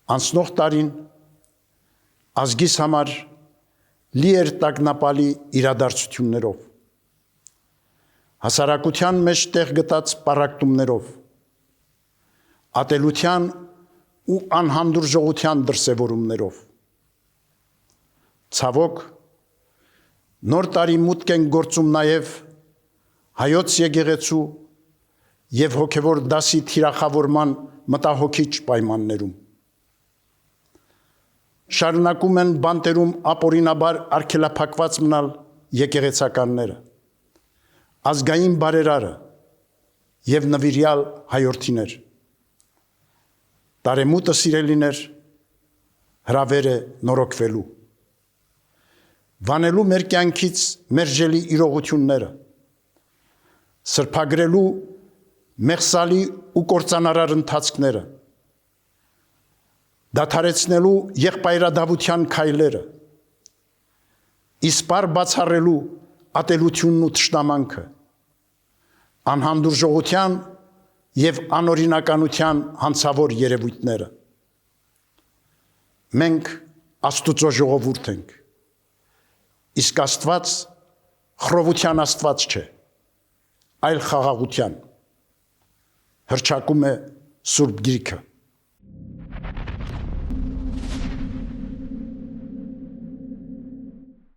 Անցնող տարին ազգիս համար լի էր տագնապալի իրադարձություններով, հասարակության մեջ տեղ գտած պառակտումներով, ատելության ու անհանդուրժողության դրսևորումներով։ Ցավոք, նոր տարի մուտք են գործում նաև հայոց եկեղեցու և հոգևոր դասի թիրախավորման մտահոգիչ պայմաններում։ Շարունակում են բանտերում ապօրինաբար արգելափակված մնալ եկեղեցականները, ազգային բարերարը և նվիրյալ հայորդիներ։ Տարեմուտը սիրելիներ հրավեր է նորոգվելու, վանելու մեր կյանքից մերժելի իրողությունները, սրբագրելու մեղսալի ու կործանարար ընթացքները, դադարեցնելու եղբայրադավության քայլերը, իսպառ բացառելու ատելությունն ու թշնամանքը, անհանդուրժողության և անօրինականության հանցավոր երևույթները։ Մենք Աստուծո ժողովուրդ ենք, իսկ Աստված խռովության Աստված չէ, այլ խաղաղության։ Հռչակում է Սուրբ Գիրքը։